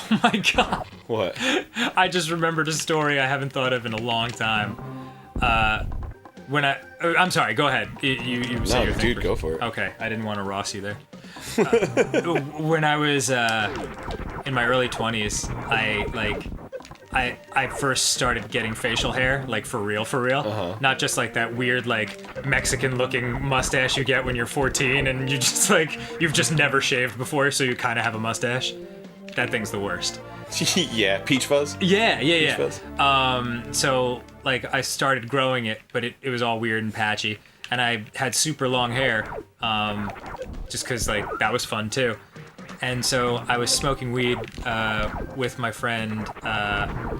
Oh my god. What? I just remembered a story I haven't thought of in a long time. I'm sorry, go ahead. You say your thing dude, first. go for it. Okay, I didn't want to Ross you there. When I was in my early 20s, I first started getting facial hair, like for real. Not just like that weird like Mexican looking mustache you get when you're 14 and you just like, you've just never shaved before, so you kind of have a mustache. That thing's the worst. Yeah, peach fuzz? Yeah. Peach fuzz. So like I started growing it, but it was all weird and patchy. And I had super long hair, just cause like that was fun too. And so I was smoking weed with my friend.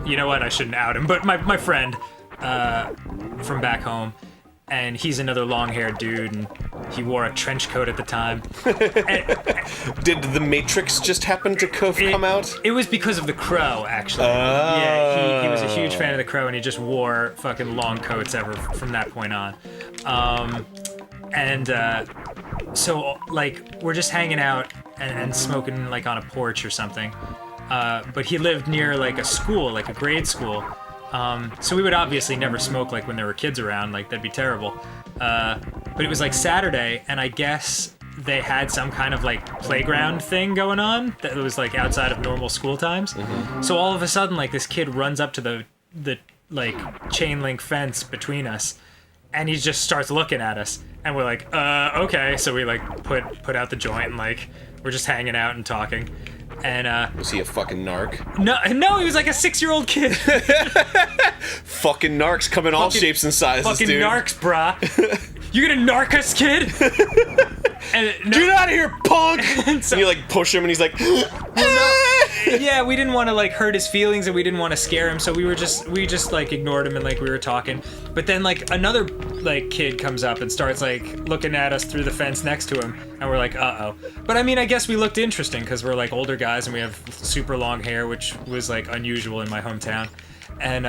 You know what? I shouldn't out him, but my friend from back home, and he's another long-haired dude, and he wore a trench coat at the time. Did The Matrix just happen to come out? It was because of The Crow, actually. Yeah, he was a huge fan of The Crow, and he just wore fucking long coats ever from that point on. So like we're just hanging out and smoking like on a porch or something. But he lived near like a school, like a grade school. So we would obviously never smoke like when there were kids around, like that'd be terrible. But it was like Saturday, and I guess they had some kind of like playground thing going on that was like outside of normal school times. Mm-hmm. So all of a sudden, like this kid runs up to the like chain link fence between us, and he just starts looking at us, and we're like, okay. So we like put out the joint, and like we're just hanging out and talking. And was he a fucking narc? No, he was like a 6-year-old kid. Fucking narcs come in all shapes and sizes, fucking dude. Narcs, brah. You gonna narc us, kid? Get out of here, punk! And you like push him, and he's like, yeah, we didn't want to like hurt his feelings, and we didn't want to scare him, so we just like ignored him, and like we were talking. But then like another like kid comes up and starts like looking at us through the fence next to him, and we're like, uh-oh. But I mean, I guess we looked interesting because we're like older guys and we have super long hair, which was like unusual in my hometown. And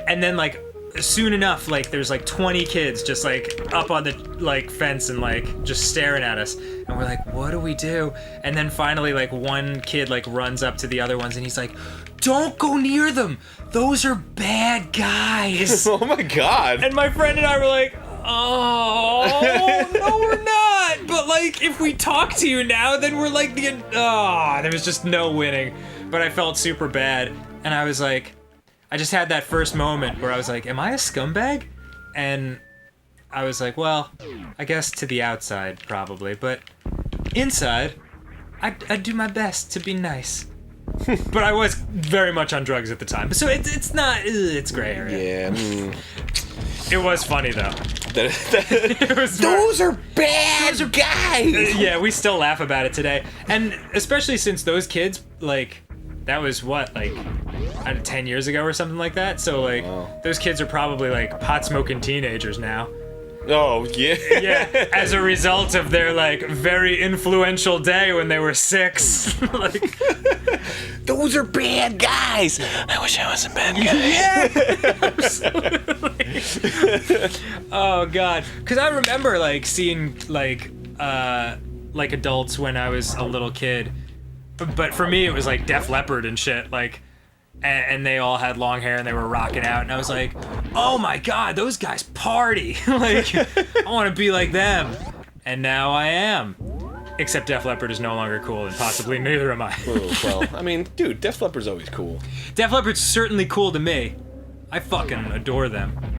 and then like soon enough, like there's like 20 kids just like up on the like fence and like just staring at us, and we're like, what do we do? And then finally like one kid like runs up to the other ones and he's like, don't go near them, those are bad guys. Oh my god. And my friend and I were like, oh no we're not, but like if we talk to you now then we're like there was just no winning. But I felt super bad, and I was like, I just had that first moment where I was like, am I a scumbag? And I was like, well, I guess to the outside, probably. But inside, I'd do my best to be nice. But I was very much on drugs at the time. So it's not, it's gray area. Yeah. It was funny, though. Those are bad guys! Yeah, we still laugh about it today. And especially since those kids, like, that was what, like, 10 years ago or something like that? So, like, those kids are probably, like, pot-smoking teenagers now. Oh, yeah. Yeah, as a result of their, like, very influential day when they were 6. Like, those are bad guys! I wish I was a bad guy. Yeah! Absolutely. Oh, God. Because I remember, like, seeing, like adults when I was a little kid. But for me, it was like Def Leppard and shit, like, and they all had long hair and they were rocking out, and I was like, oh my god, those guys party. Like, I want to be like them. And now I am. Except Def Leppard is no longer cool, and possibly neither am I. Well, I mean, dude, Def Leppard's always cool. Def Leppard's certainly cool to me. I fucking adore them.